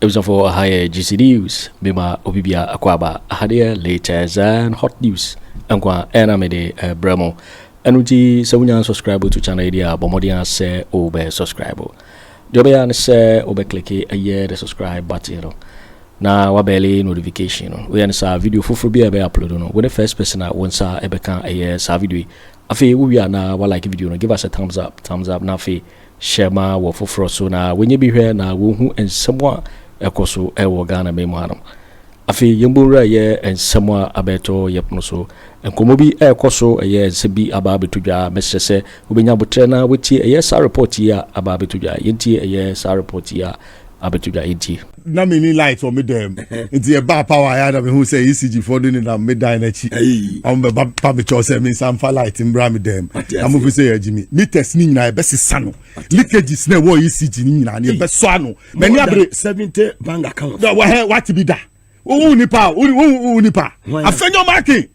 It was for higher GC News, Bima Obibia Akwaba, Hadia, latest and hot news, and Kwa Enamede Bremo. And Uji, so when subscribe to channel idea, Bomodia say, Obe subscribe. Jobean say, Obe click a year the subscribe button. Now, wabele notification. We answer video for be upload. When the first person that wants a ebeka a year sa video. Afi we are now like video. Give us a thumbs up. Now fi share ma wo for so now. When you be here now, who and someone ekoso ewo Ghana me mo afi yembura ye and someone abeto yepno so. And komobi ekoso a year sebi ababetudwa mesese ubenya botre na weti a year sa report ya ababetudwa yenti a year sa report ya abetudwa yenti. Na mini light for me them. It's a bar power I had who say ECG for doing that midnight nechi. I'm a public choice me some for light in bra me them. I'm over say Jimmy. Me test ni na best sano. Leakages na wo ECG ni na e best swano. Many abre 70 bank account. What to be that? Who nipa? Afenyo Markin.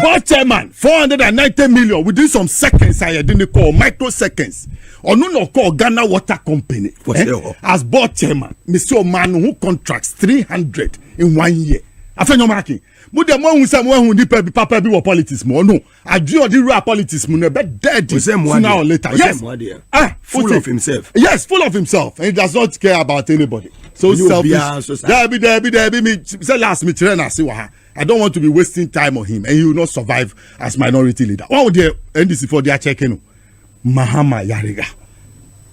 Board chairman 490 million within some seconds. I didn't call microseconds. Or no call Ghana Water Company as board chairman. Mr. Man who contracts 300 in 1 year. Afenyo Markin. But the man who said who deep papa be politics more no. I drew the real politics more but dead sooner or later. Yes. Full of himself. Yes, full of himself. And he does not care about anybody. So selfish. Debbie me say last me train see what I don't want to be wasting time on him and he will not survive as minority leader. What would the NDC for their checking? Mahama Yariga.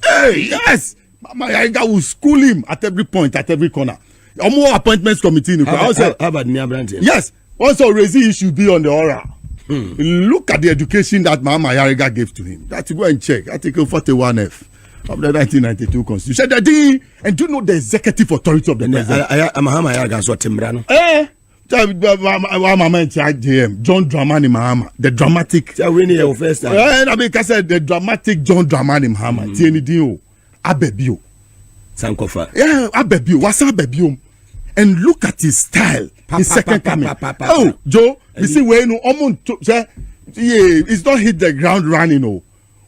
Hey, yes. Mahama Yariga will school him at every point, at every corner. More appointments committee. How about yes. Also, Rezi issue be on the aura. Look at the education that Mahama Yariga gave to him. That's go and check. Article 41F of the 1992 Constitution. And do you know the executive authority of the president? Mahama Yariga so timbrano. John Dramani Mahama, the dramatic. First time. I said the dramatic John Dramani Mahama. TNDO, Abebio. Sankofa. Yeah, Abebio. What's Abebio? And look at his style. His second coming. Oh, Joe, you see where no it's not hit the ground running. No,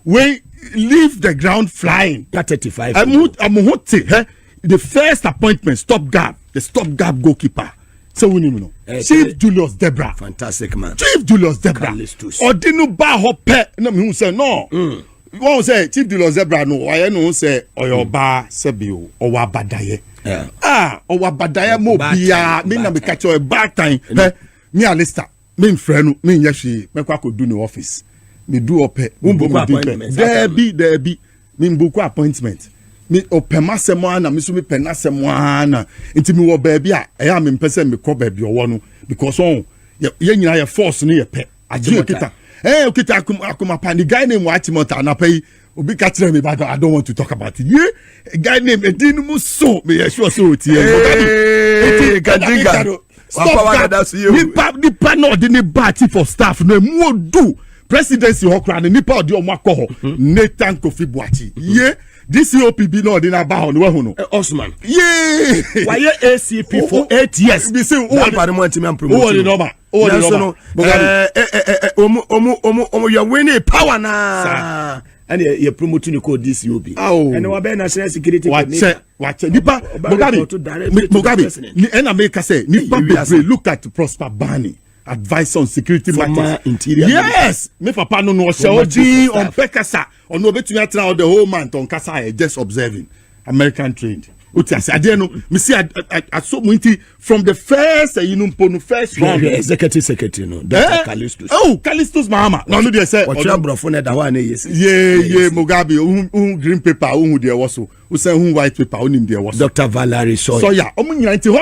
we leave the ground flying. 35. The first appointment, the stopgap goalkeeper. So we know Chief Julius Debra, fantastic man. Chief Julius Debra. Odinu ba hope. No, me say no. One say Chief Julius Debra no. I no say oyoba sebio owabadaye. Owabadaye mo bia. Me na be catch a bad time. Me a lister. Me friend. Me yeshi. Me kwa do no office. Me do ope. Debi. Me mbuku appointment. Me opema semwana me so me pena semwana nti me wo baabi a eya me mpese me ko baabi owo no because on ye nyina ye force no ye pe agi okita okita akuma pa the guy name Watimota na pay obi ka tire me but I don't want to talk about it a guy name Edin mu so me sure so tie stop that nipa no de ne ba chief of staff no mu do presidency hokra ne nipa odi o makọ ho Nathan Kofi Boakye ye this OPB no dey about no Osman. Yeah. Why ACP for 8 years? We say you're winning power na. And you're promoting the code this UB. And we be national security. Watch. Nipa Mugabe. And America say Nipa look at Prosper Barney. Advice on security matters. Interior. Yes, me papa no Oji on Pekasa on no betumi atra the whole month on Kasa just observing American trained. I didn't know. Me see I so much from the first first round. Executive secretary no. Dr. Callistus. Oh, Callistus Mahama. No they say. What you bro phone that one yes. Yeah, Mugabe green paper who there was so. Who say who white paper who him there was. Dr. Valerie Soya. So yeah,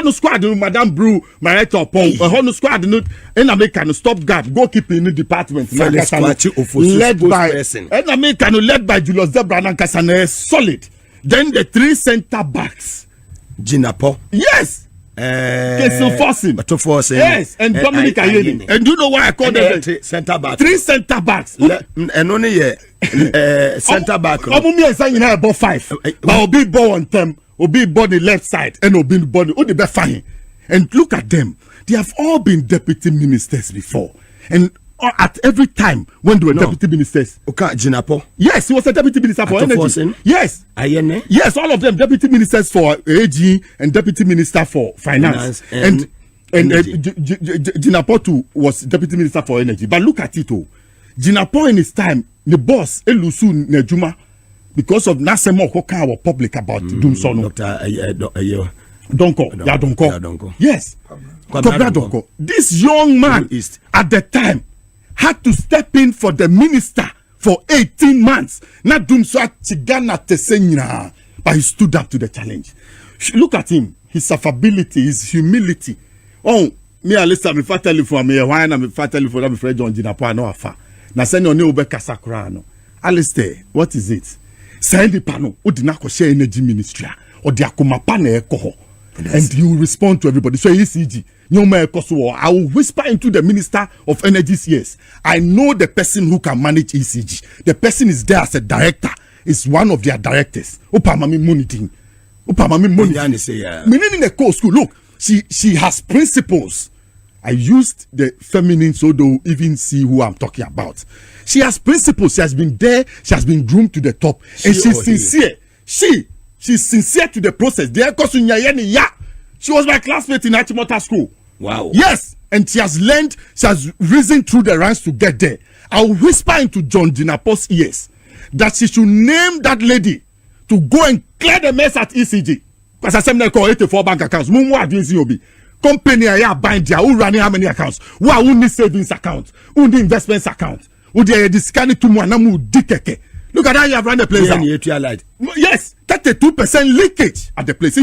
no squad Madam Brew, Marita Pong, no squad no in America no stop guard goalkeeper in the department led by in America led by Julius Debra and Kasane solid. Then the 3 center backs. Jinapo. Yes. Ato Forson. Ato Forson. Yes. And Dominic Ayeni. And do you know why I call them center back? 3 center backs. And only center back. Omumi is saying about 5. But Obi ball on them. Obi ball the left side. And Obi ball the be fine. And look at them. They have all been deputy ministers before. And at every time when they were deputy ministers. Okay, Jinapo. Yes, he was a deputy minister for Ato energy. Forson. Yes. Ayene. Yes, all of them deputy ministers for AG and deputy minister for finance. And Jinapo too was deputy minister for energy. But look at it, Jinapo in his time, the boss Elusu Nejuma, because of Nasemo Hoka were public about Dumsono. Donko. Yes. Donko. This young man at the time had to step in for the minister for 18 months. Not Dumso Chigana Tesenyina, but he stood up to the challenge. Look at him, his affability, his humility. Oh, me Alisa me fatally for me, why am I fatally for me friend John Jinapo no afa. Na send your new Beka Sakurano. Alistair, what is it? Send the panel, Udinako share energy ministry, or the Akumapane Ekoho. And you respond to everybody. So ECG, I will whisper into the Minister of Energy's ears. I know the person who can manage ECG. The person is there as a director. Is one of their directors. Upamami monitoring. Meaning in the core school. Look, she has principles. I used the feminine so they'll even see who I'm talking about. She has principles. She has been there. She has been groomed to the top. And she's sincere. She's sincere to the process. She was my classmate in Achimota School. Wow. Yes. And she has learned, she has risen through the ranks to get there. I'll whisper into John Jinapo's ears that she should name that lady to go and clear the mess at ECG. Because I said, I call 84 bank accounts. Company are buying there, who running how many accounts? Who need savings accounts? Who need investments accounts? Who they scanning to Mwanamu Dikeke? Look at how you have run the place. Yes, 32% leakage at the place.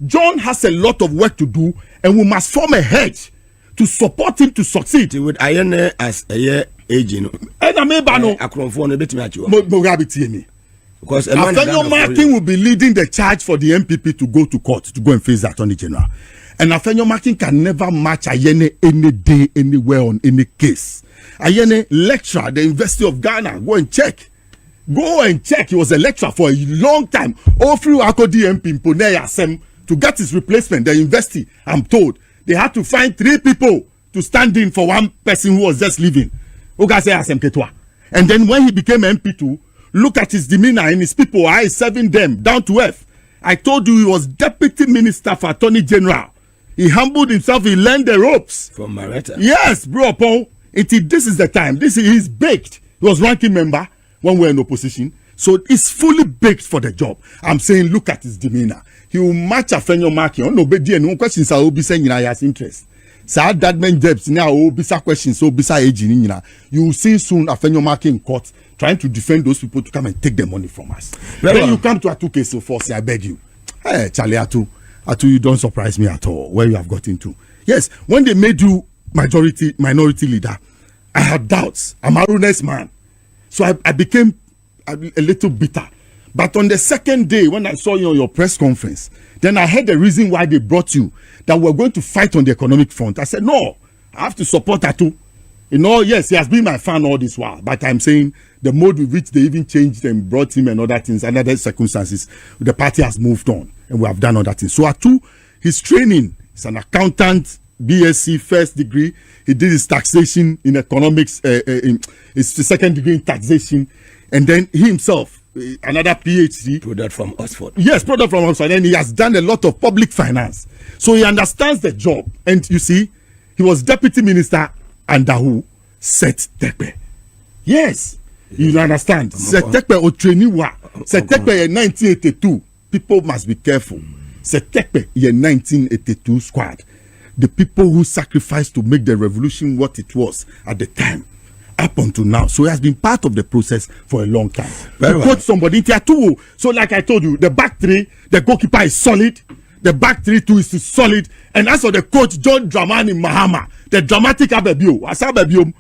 John has a lot of work to do, and we must form a hedge to support him to succeed. With Ayene as a year aging. And I may ban Akufo Addo. Because Afenyo Markin will be leading the charge for the MPP to go to court to go and face the Attorney General. And Afenyo Markin can never match Ayene any day, anywhere on any case. Ayene lecturer at the University of Ghana. Go and check. He was a lecturer for a long time. All through Akodi MP Mponeya to get his replacement, the university, I'm told, they had to find 3 people to stand in for one person who was just leaving. And then when he became MP2, look at his demeanor and his people. I serving them down to earth. I told you he was deputy minister for Attorney General. He humbled himself. He learned the ropes from Maretta. Yes, bro, Paul. This is the time. He's baked. He was ranking member when we're in opposition. So it's fully baked for the job. I'm saying, look at his demeanor. He will match Afenyo Markin. No, but no questions. I will be saying, he has interest. So that man debts now will be questions. So be aging. You will see soon Afenyo Markin in court trying to defend those people to come and take the money from us. Then you come to Atu case of force. I beg you. Hey, Charlie Atu, you don't surprise me at all where you have gotten to. Yes, when they made you minority leader, I had doubts. I'm a honest man. So I became a little bitter. But on the second day, when I saw you on your press conference, then I heard the reason why they brought you, that we're going to fight on the economic front. I said, no, I have to support Atu. Yes, he has been my fan all this while. But I'm saying the mode with which they even changed and brought him and other things, and other circumstances, the party has moved on. And we have done other things. So Atu, his training, he's an accountant, BSc, first degree. He did his taxation in economics, his second degree in taxation. And then he himself, another PhD. Product from Oxford. Yes, product from Oxford. And he has done a lot of public finance. So he understands the job. And you see, he was deputy minister under who? Set Tekpe. Yes. You understand? Set Tekpe o training wa. Set Tekpe in 1982. People must be careful. Set Tekpe in 1982 squad. The people who sacrificed to make the revolution what it was at the time, up until now. So he has been part of the process for a long time. Coach somebody into too. So like I told you, the back three, the goalkeeper is solid. The back three too is solid. And as for the coach, John Dramani Mahama, the dramatic Abebio, Asabebio,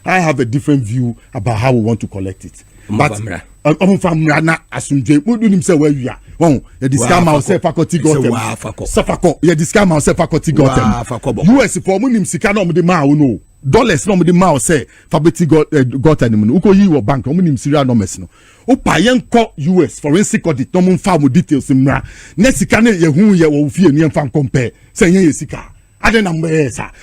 I have a different view about how we want to collect it. But the discount myself faculty got them. The discount myself faculty got them. US for munim sikano the ma no dollars no the ma say faculty got them. Uko yi wo bank munim serial numbers no. Opa yen ko US forensic audit no mun fa mu details mra. Na sika na ye hu ye wo fie ni emfa compare. Say yen ye sika. I don't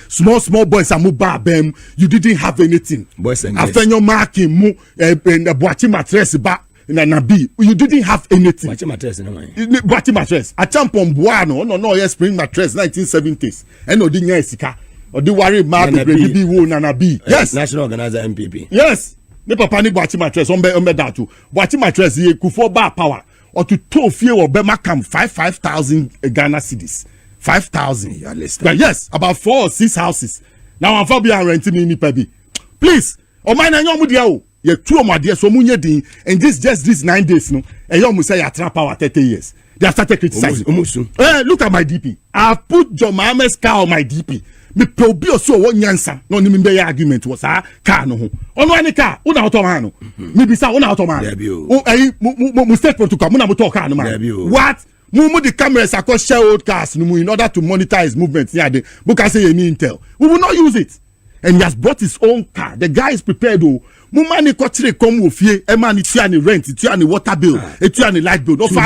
small boys are mobile bem. You didn't have anything. Boys and Afenyo Markin mu Boakye mattress ba na bi. You didn't have anything. Boakye mattress no man. Boakye mattress. A champion boano no yes spring mattress 1970s. And no di nya sika. Or the worry mark baby wo na bi. Yes. National Organizer MPP. Yes. Ne papa ni Boakye mattress on be that too. Boakye mattress ye Akufo ba power or to to fear or be makam 5,000 Ghana cedis. 5,000. But yes, about 4 or 6 houses. Now I'm for being renting in Nipebi. Please, oh my na yomu dia o. Ye two my dear so munye din and this just these 9 days no. And yomu say ya trap power 30 years. They have started criticizing. Look at my DP. I put John Mahama's car on my DP. Me probi so one yansa. No ni me argument was car no ho. Ono any car, una automano. Me bisa una automano. Oh mu state protocol, mu na mo talk car no man. What? Move the cameras across share old cars in order to monitor his movements. Yeah, the book I say any intel. We will not use it. And he has brought his own car. The guy is prepared to Mumani kotre come with ye, a man it's any rent, it's any water bill, it's any light bill. Look, this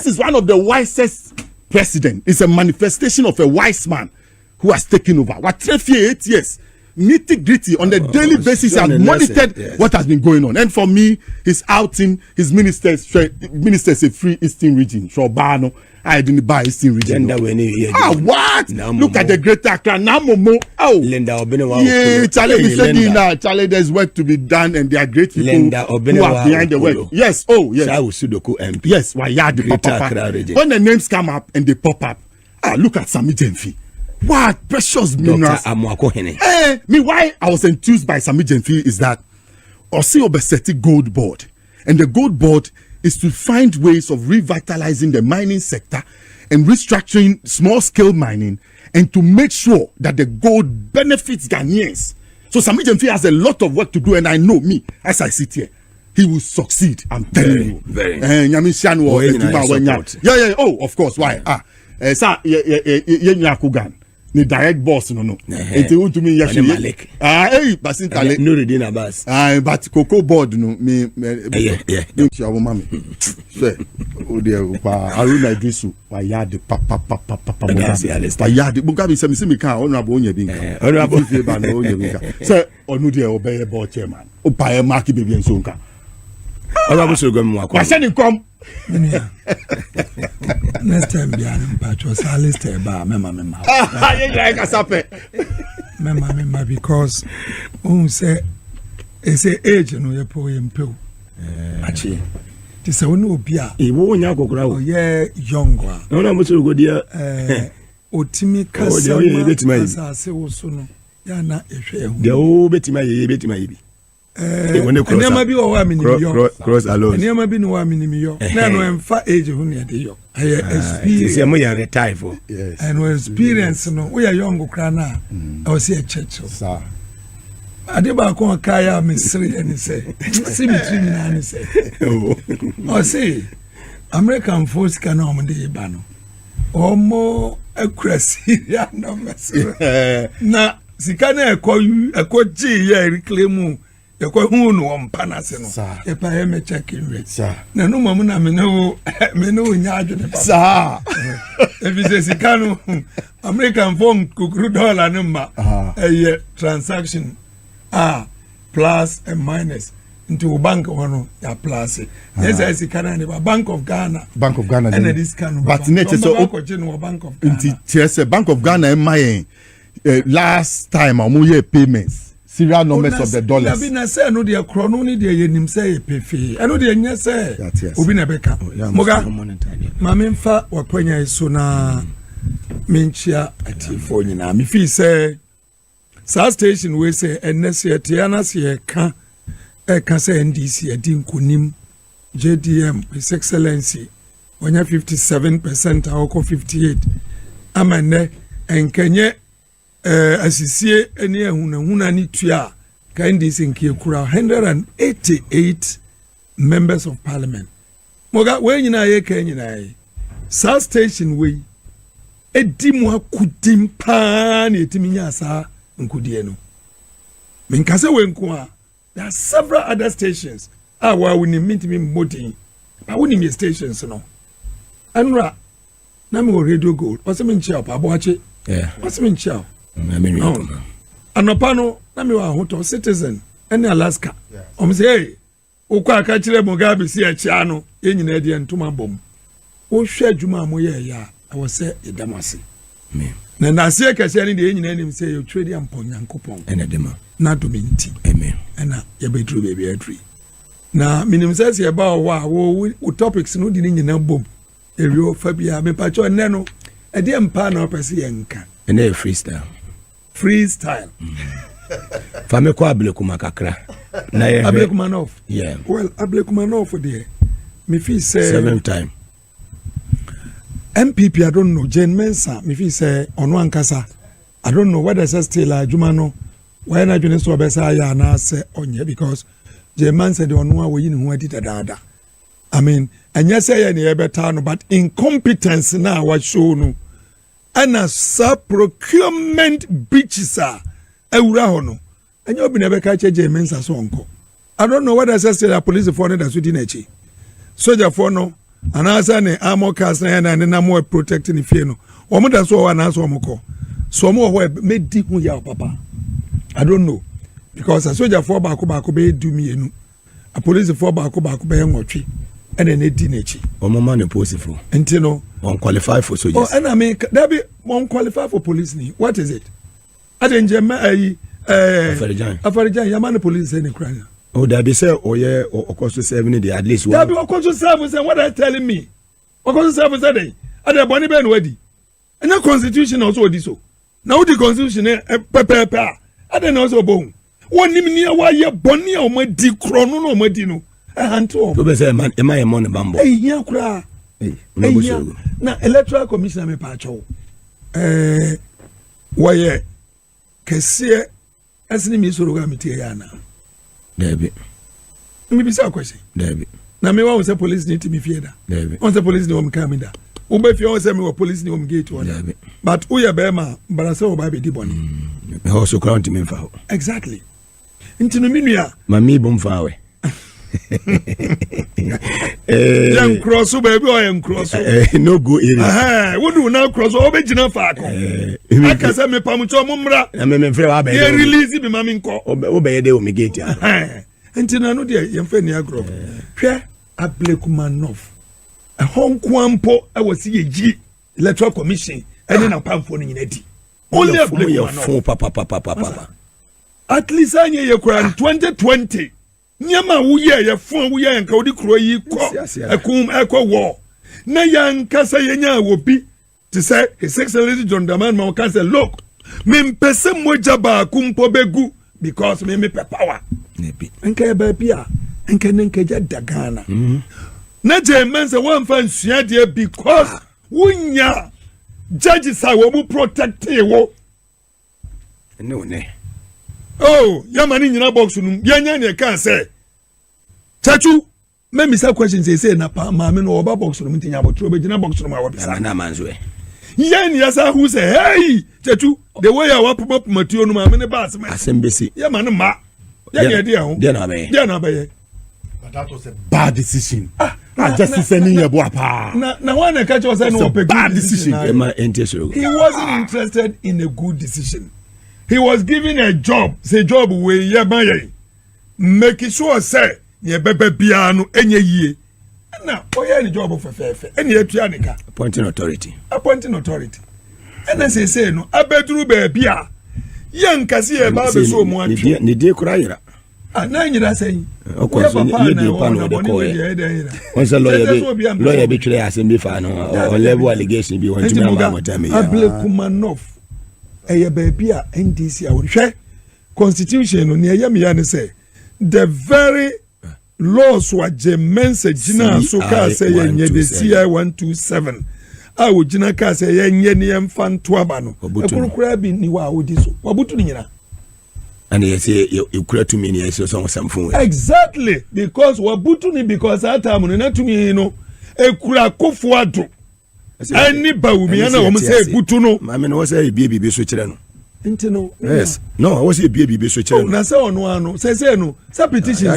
is one of the wisest president. It's a manifestation of a wise man who has taken over. What 8 years? Nitty gritty on a daily basis has monitored what has been going on. And for me, his outing, his ministers a free Eastern region. Shobano, I didn't buy Eastern region. What? Look at the greater Accra. Namomo. Oh, yeah, Charlie, there's work to be done, and there are great people who are behind the work. Yes, oh, yes. Yes, why when the names come up and they pop up, look at Sammy Jenfi. What precious minerals. Me why I was enthused by Sammy Jenfi is that Osi Obeseti Gold Board, and the Gold Board is to find ways of revitalizing the mining sector and restructuring small scale mining, and to make sure that the gold benefits Ghanaians. So Sammy Jenfi has a lot of work to do, and I know me as I sit here, he will succeed. I'm telling you. Very. Yeah. Oh, of course. Why? The direct boss no. It will to me yesterday. Basin Tale. No reading a bus. But Cocoa board no me. Yeah. Your mommy. Say, oh dear, Aruna Disu. Why yard papa. Why yard? Bukabi se me ka honorable onye binka. Honorable favor no onye binka. Say, onu dear obey board chairman. O pa mark baby and sonka. Honorable so go mo akwa. Why send him come? Next time be an patcho salist ba mema because say age no ye po yempo achi ti se woni obi a e wo nya kokora wo ye younger no na mo so go dia otimi kasa se wo so no ya na ehwe hu de o betima ye bi Nema bi wa minimiyo cross alone. Nema bi no wa minimiyo. Na no emfa age hu ne de yo. Experience. Se mo ya retire for. Yes. And experience no we are young kra na. I was here church. Sir. Ade ba ko kaya misiri eni say. See between na ni say. Oh say American force kana o de ba no. Omo accuracy ya no mesiri. Na sika na ekoji ya reclaim Yako hunu wampana seno. Epa heme checking rate. Na no mamuna meno nyaju ne papa. Sa. Ebi se kanu American phone kukuru dollar number. Transaction plus and minus into bank wano ya plus. Yes, I see Canada Bank of Ghana. Bank of Ghana. And this can. But net so Bank of Ghana. Yes, Bank of Ghana my last time amuye payments. Serial numbers of the dollars. Nabi na say no dia krono ni dia yenim say pefe. Eno dia nya say obi na beka. Moga mamemfa wakwanya iso na menchia atifo nyina. Me fi say sa station we say NSA tiana say ka say NDC adi nkonim JDM His Excellency onya 57% awko 58 amane enkenye asisie eni ehuna ni tua kindis nkie kura 188 members of parliament moga we nyina ye ka nyina ye South station we edi mu akudim pa na etiminya asa nkudie no menkase we nko a there are several other stations wa we ni mitimi modin ba we ni stations no anura na me radio gold wase me nchia pa Boakye wase me nchia anopa no na me wa hoto Citizen ene Alaska o say hey ukwa aka kire mo gabby si achia no ye nyina de ntoma bom wo hwe adwuma mo ye ya I was say edamase me na nase kase ni de ye nyina nim say you trade am pon Nyankopon ene dema na dominti amen ena ye bedru baby adri na minim say se ba wo topics no di ni nyina bom erio fabia me pacho ene no e de mpa na opese ye nka ene freestyle Fame kwa Ablekuma kakra. Ablekumanov. Yeah. Well, Ablekumanov there. Me feel say 7 time. MPP I don't know. Jane Mensa me feel say ono ankasa. I don't know whether say still Jumano. Why na june so besa ya na say onye because Jane Mensa de ono a we yin hu edita dada. I mean, anya say ya na e beta no but incompetence na wa show no. Ana sa procurement bitches are ewura ho no anya obi na be ka che Mensa so onko I don't know whether say the police for that so di na chi soldier for no anasa ne armor cars na na more protecting the fear no omo da so wa na so omko so mo ho me di hu ya papa I don't know because a soldier for baako be do me enu a police for baako be nwotwe ene ne di na chi omo man post for enti no on qualify for soldiers and I mean that be on qualify for police ni what is it Adenjema Afarijan Yamani police any crime. Oh, that be say oh yeah or cost to 7 day at least one. That be cost to 7 what are telling me? What cost to 7 day? Are the bonny ben ready? And the constitution also this so. Now the constitution pepe. I don't know so bone. One near why you bonny or my di chrono no medino. A hand to be say man am I a money bambo? Hey, yeah, cry. Now electoral commission me pacho. Why kese asini mi soro ga mitie ya na David mi bi sa question David na me wa say police need to be fear David on say police ni won come da wo be fear on say me wa police ni won gate one David but who ya be ma bara say wo ba be di boni me ho so count me fa exactly ntino minua ma mi bom fa we Young cross baby or young cross no go area what do now cross over gina fa ko aka say me pamucho mumra na me frɛ wa ba ye release bi ma me nko obeye de o me gate ntina no de ye mfa ni agro hwɛ Ablekumanov a honkwampo I was see ye electoral commission any na pamfo no nyina di only Ablekumanov papa at least anye ye kura 2020 Nyama wuye ye fun wuye nka odi kuro yi ko ekum ekwo na yanka say yenya wobi to say his excellency John Daman ma can say look me mpese moja ba kumpo begu because me power nebi nka ba bia nka nka ja dagana na je mense wan fa nsua de because wunya judges are wo protect wo no ne oh, yamani nyina box num yanya ne kan say chachu me misa question say na pa ma me no oba box num tinya botro be gina box num awo bisa na manzo e yen yasa who say hey chachu the way I wap matuo num ma me ne ba asembesi yamani ma ya de ho de na be but that was a bad decision just sending your boy pa na one catch was no bad decision he wasn't interested in a good decision. He was given a job, say job we ye maye. Make sure say ye bebe piano enye ye. Na oye ni job for fefe. Eni etuanika. Appointing authority. And then say no, abedru be bia. Yan kasi e ba be so mo atwe. Ni de kura yira. Na nyira say. Okwaso ye de pa no de ko ye. Won say lawyer be twere asem bi fa no. On level allegation bi won tumi amamota me. Ablekumanov. Eye baby a NDC a wohwe constitution no ne eye me ya ne say the very laws wa Mensa gina so ka say yenye the CI 127 a wo gina ka say yenye ne yemfa nto aba no ekurukura bi ni wa odi so wabutu ni nyina and you say you kura to me ne so something exactly because wabutu ni because that time no na to me no ekura Akufo Addo any Bawumia na o say butu no ma me no say bibi so kire no Intino. Yes. No, I was a baby so chair. Na say ono ano. Say no. Say petition.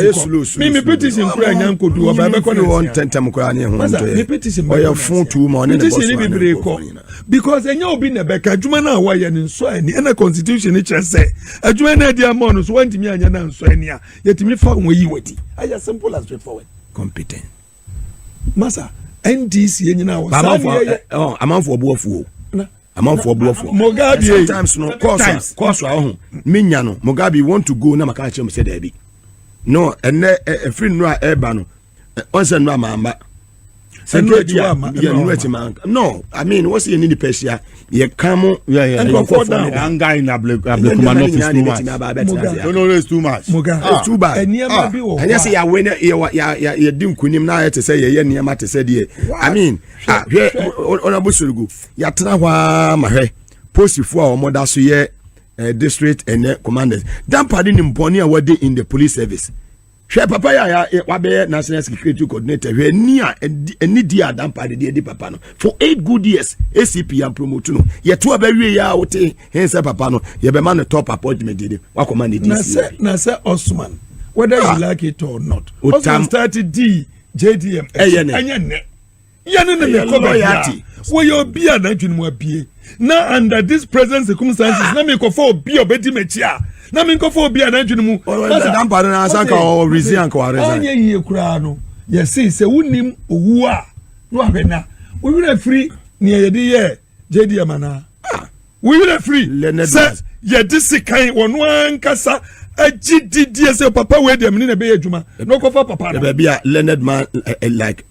Me petition kura nyanko do oba be ko no 10 time kura ne ho. Me petition. Oya phone to mo ne petition ni bibre ko. Because enya obi na be ka adwuma na wa ye ne nso ani na constitution ni kire say adwuma na dia mo no so wantimi anya na nso ani a yetimi fa won yi wati. Aya simple as straightforward. Competent. Masa NDC enyina wa. Amanfo obuafu. Amanfo obuafu. Mugabe sometimes no course ahụ menya no Mugabe want to go na maka chem say there be no ene free no eba no onse no amamba security no I mean what's the need Persia ye come anger in Ablekuma no it's too much it's too bad and you say ya win ya dim kunim na te say ye niam te say there I mean onabusurugu ya tena hwa mahwe posifo a omoda so ye district and commanders dan pardon him boni a wade in the police service hwe papa ya wabe national security coordinator hwe nia eni dia dan pardon di papa no for 8 good years ACP ya promote no ye to abawie ya wote hense papa no ye be man top appointment di wa command di na say Osman whether you like it or not Osman started the JDM enye yane ne me kobayati wo yo bia na dwunmu abie na under this present circumstances na me ko for obi obedi mechia na me ko for obi na dwunmu dan pardon na sanka o reason ko reason anye yie kura no ye se wunim owu a no abena we will free near ye JDM ana we will free say ye disikan wonu ankasa agididie say papa we dem ni na be adwuma no ko for papa na be a learned man like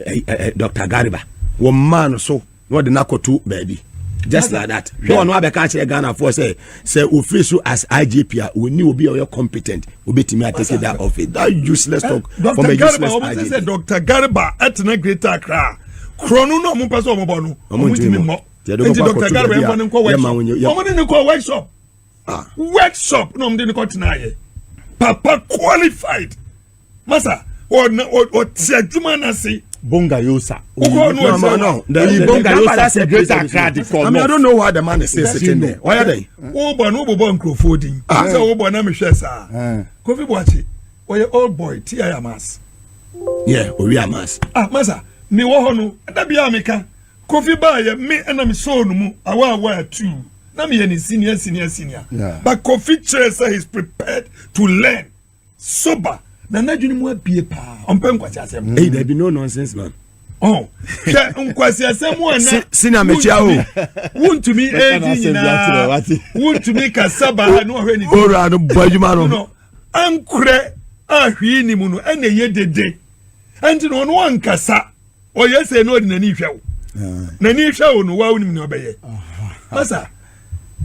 Dr. Gariba one man so no the nakoto baby just like that so no abeka kire Ghana for say official as IGP we ni obi o competent obetimi atake that office that useless talk from a useless IGP say Dr. Gariba etna Greater Accra krono no mo person mo bo no omutimi mo Dr. Gariba en fon ko workshop workshop no mo de ko tinaye papa qualified masa o tiaduma na se Bonga Yosa. No. Bonga Yosa said Greater Accra. I mean, I don't know why the man is still sitting there. Why are they? Obo Nkrofodin. So Obo na me hwe sa. Kofi Boakye. Oye old boy T.I. Amas. Yeah, we Amas. Masa, me wo ho no, da bia me ka. Kofi ba ye me na me so no mu, awa too. Na me ye senior. But Kofi Kyeremanteng say he's prepared to learn. Sober. Na dwuni mu abie pa ompe nkwasi asem hey there be no nonsense man ke nkwasi asem ana sina mechia o wuntumi edi na wuntumi kasaba no hwe ni ora no bajuma no ankure ahwi ni mu no ene ye dede anti no no ankasa o yese no odi na ni hwewo na ni hwewo no wa unim no obeye masa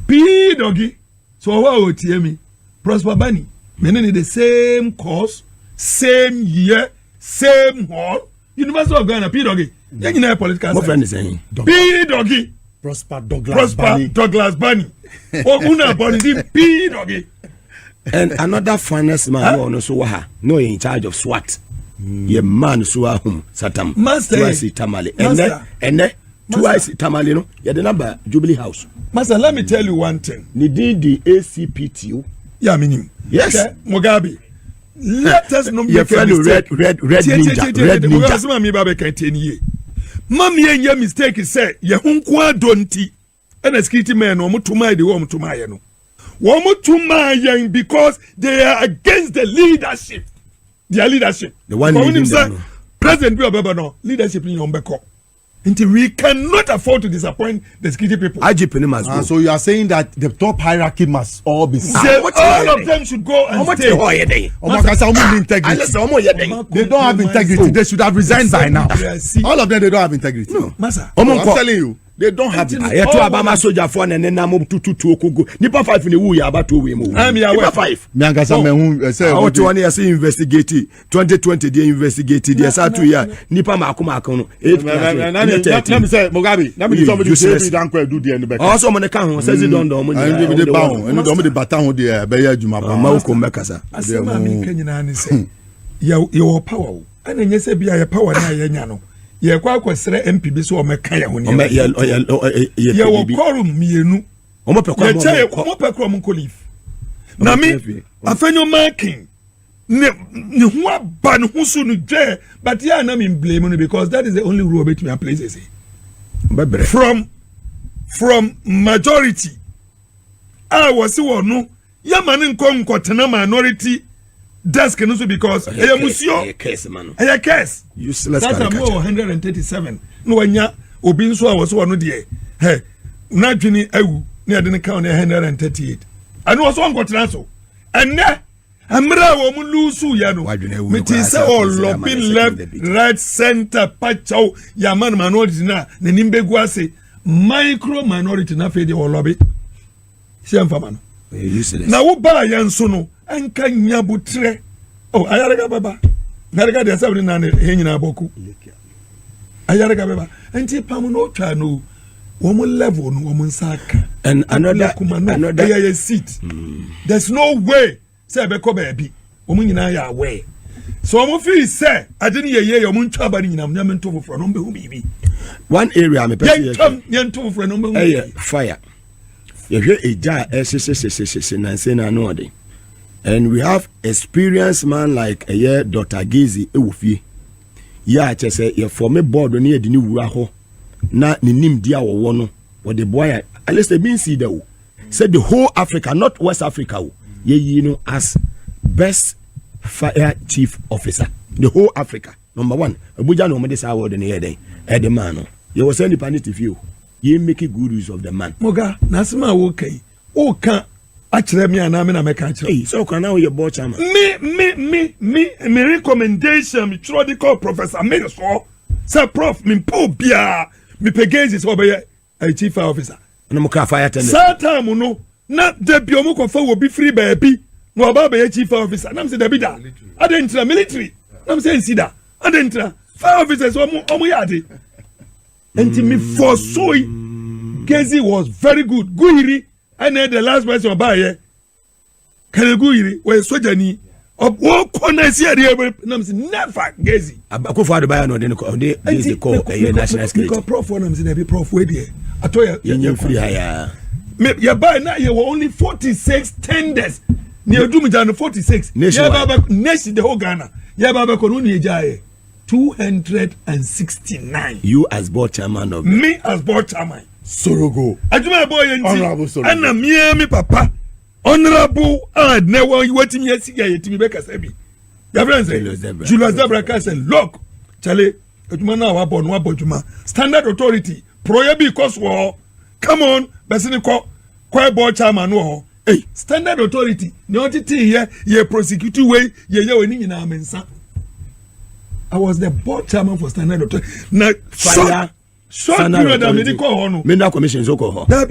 pi dogi so wa otiemi Prosper Bani menene the same course same year, same hall. University of Ghana, P. Doggy. You know political. My friend is saying P. Doggy. Prosper Douglas Bunny. Oh, Una Bunny, P. Doggy. And another finance man, no in charge of SWAT. Ye man suwa hum satam. Master. Twice Tamale. And twice Tamale, no? You're the number Jubilee House. Master, let me tell you one thing. Ni the ACPTO. Yeah, minim. Yes. Mugabe. Let us not make a mistake. Red ninja. Mami yenye mistake say ye hunkwa donti. And security men no mutumai de wo mutumai no. Wo mutumai because they are against the leadership. Their leadership. The one leading them. President Baba no leadership in Ombeko. Until we cannot afford to disappoint the security people. So you are saying that the top hierarchy must all be all of them should go and stay. They don't have integrity. They should have resigned by now. All of them, they don't have integrity. No. I'm telling you. They don't have it. I to Abama soldier for and then Namo to Okugo. Nipa 5 in the Wuya about 2 women. Nipa 5. Miangasa say, I want to 1 year say investigate 2020 they investigated. Yes, 2 years. Nipa Makuma Kono. Let me say, Mugabe. Let me somebody say, don't do the end back. Also, when the can says it don't know. And the bound and the baton with the Beya Juma Mauko Mekasa. I say, Mammy, can you say, your power? And then you say, be a power na yano. Ye kwa sere MP bi so o meka ya honi. Ye wo quorum mienu omo pekwa mo ko leave na me Afenyo Markin ne hu aba ne hu so no dwe but yeah na me blame no because that is the only rule between our places from majority I was no yamane nkotena minority desk no so because musio case man case useless that am 137 no wanya obi nso a was no de na dwini awu na de ne count 138 and was on nkotena so and amra wo mu lusu ya no meti say all lobbying left right center pacho yaman minority na nimbegu ase micro minority na fe de all lobby siamfama no na wo ba yan so no anka nyabutre ayarega baba narega de sabri na he nyina boku ayarega baba enti pam no twa no wo mo level no wo mo nsaka and another seat there's no way say be ko baabi wo mo nyina ya aware so wo mo feel say adini ye wo mo ntwa ba ni nyina mo nto foforo no be hu bibi one area me person ye nto foforo no be hu fire you hear eja ssss nanse na no ode and we have experienced man like Dr. Gizi ewofie ya chese ye form board no ye dini wura ho na ninim dia wo no what the boy at least they been see there said the whole Africa not West Africa ye know as best fire chief officer the whole Africa number 1 abuja no me this award in here then the man no you was independent if you make good use of the man moga nasema okay o kan achere me ana me na meka achere so kan now your board chairman me recommendation me throw the call professor me so say prof me po bia me pegazes obey a chief officer na mo ka fire tender satan no na de bi omo ko fa wo bi free baabi no oba be chief officer na me say da bi da adentra military na me say insida adentra fire officers omo yade enti me foresee Gezi was very good guhiri and the last person oba here kale guhiri we sojani wo kona si ade na me say never Gezi Akufo Addo buy no de call national security because prof na me say be prof we there atoya you free hire me ya buy na you were only 46 tenders ni odum jano 46 ya baba nation the whole Ghana ya baba ko no ni jaye 269 you as board chairman of me as board chairman Sorogo aduma boy enti honorable Sorogo ana me papa honorable and never wetin yes ya yetimi be kasa bi ya friends Julius Zebra kasa look chale aduma na wa bon wa bojuma standard authority proyebi cause war come on besini ko board chairman wo hey standard authority ni otiti here ye prosecute way ye we ni nyina amensa I was the board chairman for standard authority na fire short period of medical honor mineral commission so ko ho I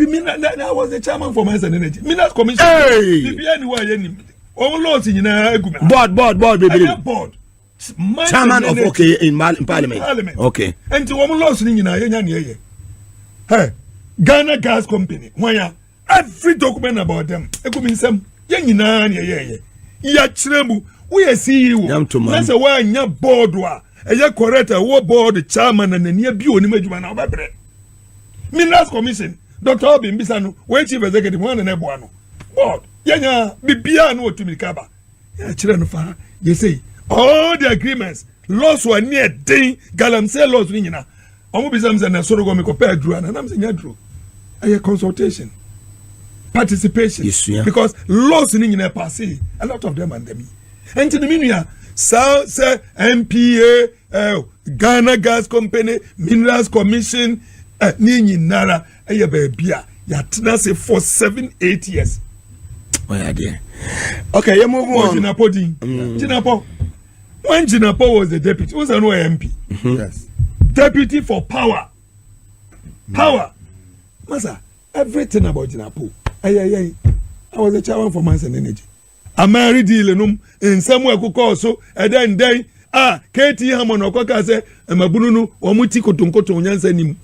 was the chairman for mines and energy mineral commission bibi anywhere ye ni o lo ti nyina egumi board baby board chairman of okay in parliament okay and to wo lo ni nyina ye nya ne ye hey Ghana Gas Company wanya every document about them egumi nsem ye nyina ne ye ya kiremu we CEO na say wa nya board wa eye correct wo board chairman na ne bi oni madwuma na obebre minerals commission Dr. Obi Mbisa no we chief executive one na ebo ano board ye nya bibia no otumi kaba ya kire no fa ye say all the agreements laws were near den galamsey laws ni nyina omo bisam say na Sorogo me ko pa aduru na nam say nya aduru a consultation participation because laws ni nyina pass a lot of them and them and to the media so say MPA Ghana Gas Company Minerals Commission ni nyinara eye ba bia ya tena say for 7-8 years okay you move on Jinapo when Jinapo was the deputy was an MP yes deputy for power masa everything about Jinapo I was the chairman for mines and energy a married deal num in somewhere ko call so and then KT Hamon okoka say mabunu no omuti kotonkoto nyansa nim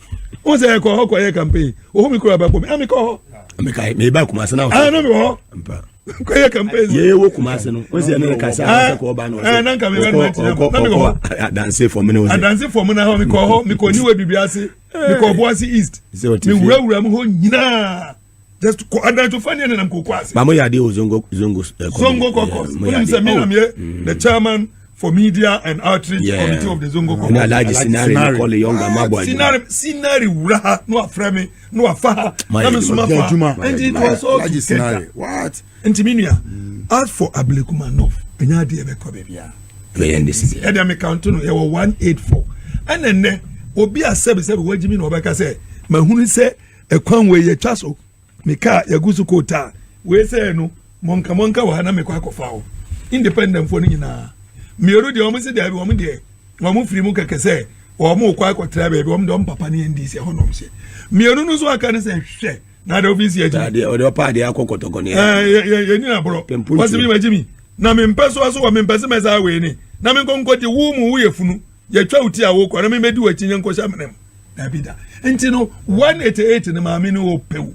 o say ko ho ko campaign o mi kura ba ko mi ko me ba kuma se na no me ho ko ye campaign ye wo kuma se no o say na ka sa ko ba no na nka me ba no na me ko dance for me no dance for me na ho mi ko ni we bibia se mi ko Boakye East mi wura mu ho nyina just Ato Forson and Kukwasi. Mamoya de Zongo Kokos. The chairman for media and outreach committee of the Zongo Kokos. I like the scenario call a younger Mabo. Scenario no aframe no afaha. And it was all scenario. What? And Timinia asked for Ablekumanov. Enya de be kobebia. Ede me count no 184. And then obi asebe wajimi no obeka say mahunu say ekwan we ye twaso meka yagusu kota we say no monka wa na mekwa kofa o independent for nyina mieru de omo se de abi omo de omo firi mu keke say omo kwa akotra be omo de papa ne ndisi ho no se mieru no so aka ne say hwe na da ofisi aji de o pa de akokotoko ne ye ni na bro wasi mi majimi na me mpeso aso wa me mpese meza we ni na me nkonko de wu mu ye funu ye twa uti awo kwa na me medi wa kinye nko sha menem na bida enti no 188 ne maame ne o pew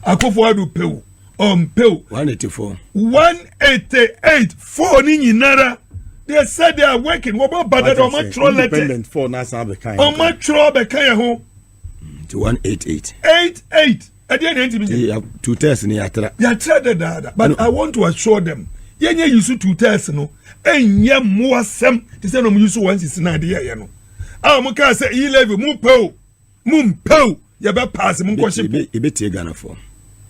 Akufo Addo pew 188 4 ni nyinara. They said they are working what about bad on my troll letter independent for na sa be kan on my troll be kan ho to 188 88 at the end you two tests ni atra that but I want to assure them yenye use two tests no enye mo asem they say no use 169 dey no mo can say e level mu pew you be pass mu ko ship e be tie Ghana for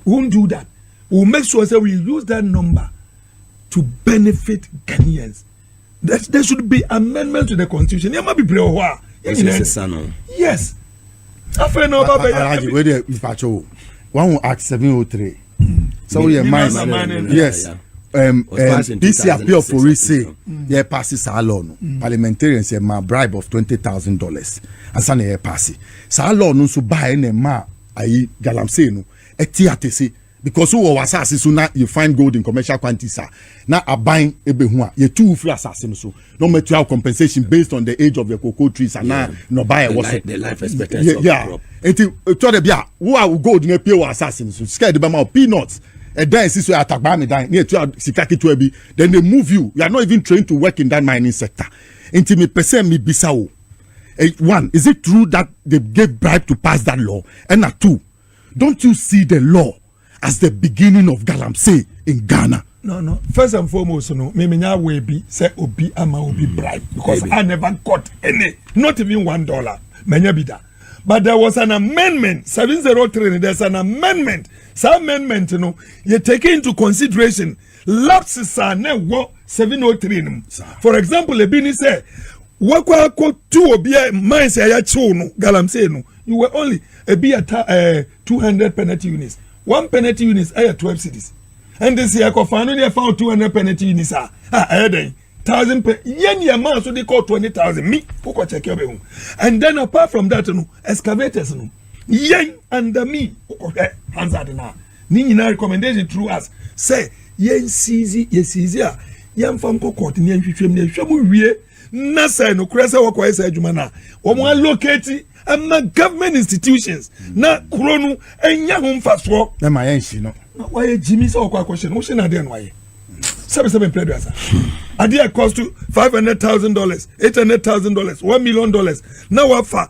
won't do that. We'll make sure that we use that number to benefit Ghanaians. There should be amendment to the constitution. There might be yes. Afenyo Markin. Where the Mifacho? One will act 703. So we mind. Yes. This appeal for receipt. Yeah, passes salon. Parliamentarians say my bribe of $20,000. Asane ye passi. Salon no so buy ne ma ayi galamse no. Etiatese. Because who was assassin so now you find gold in commercial quantities now a buying ebehua you two free assassin so no material compensation based on the age of your cocoa trees and now no buy the life expectancy of the crop. Enti to the bia who are gold in a pure assassin so scared the bama peanuts a dance is where attack me dying near to sikaki to be then they move you are not even trained to work in that mining sector. Enti me person me bisao. One, is it true that they gave bribe to pass that law? And two, don't you see the law as the beginning of galamsey in Ghana? No. First and foremost, no. Me we be say obi ama obi bribe because I never got any, not even $1. Menya bida. But there was an amendment 703. There's an amendment. Some amendment, you know, you take into consideration lapses are ne wo 703. For example, Ebini say wakwa ko two obi mine say ya chiwo no galamsey no. You were only a 200 penalty units. One penalty units are 12 cities. And this year, they found 200 penalty units. 1,000 yen amount, so they call 20,000. Me, who check your room. And then apart from that, excavators, yen under me, hands out now. Nina recommendation through us. Say, yen CZ, yes, easier. Yan Fanko Court, Yen Shamu, Nasa, no Cressa, or Quasa Jumana. Or more located. And government institutions na kronu enya ho mfaso na ma yanshi no why Jimmy so kwa question wo shena dey no why 77 predators adia cost to $500,000 $800,000 $1 million na wafa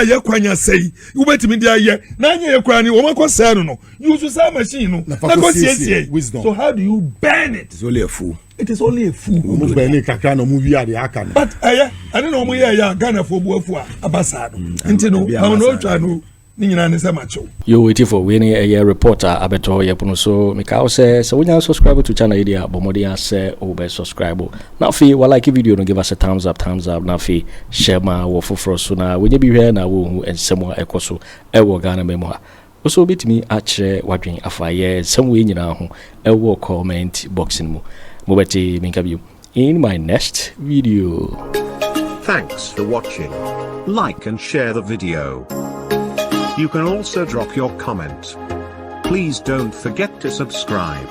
ye kwanya sei wo betimi dia ye na anya ye kwani wo makose no use some machine no na go see so how do you burn it? It's only a fool. It is only a fool. But I don't know ya Ghana for buafu abasado. Intino how no try no ni nyina ne semacho. You waiting for winning a reporter abeto yepuno so meka say so when you subscribe to channel idea bomodi say obe subscribe. Now fi wa like video no give us a thumbs up now fi share ma wo foforo so na we be here na wo ensemo ekoso e wo Ghana memo ha. Also bitimi atchere wadwen afaye some we nyina ho e wo comment box mu. Mobeti Minkabiu in my next video. Thanks for watching. Like and share the video. You can also drop your comment. Please don't forget to subscribe.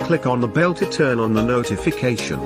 Click on the bell to turn on the notification.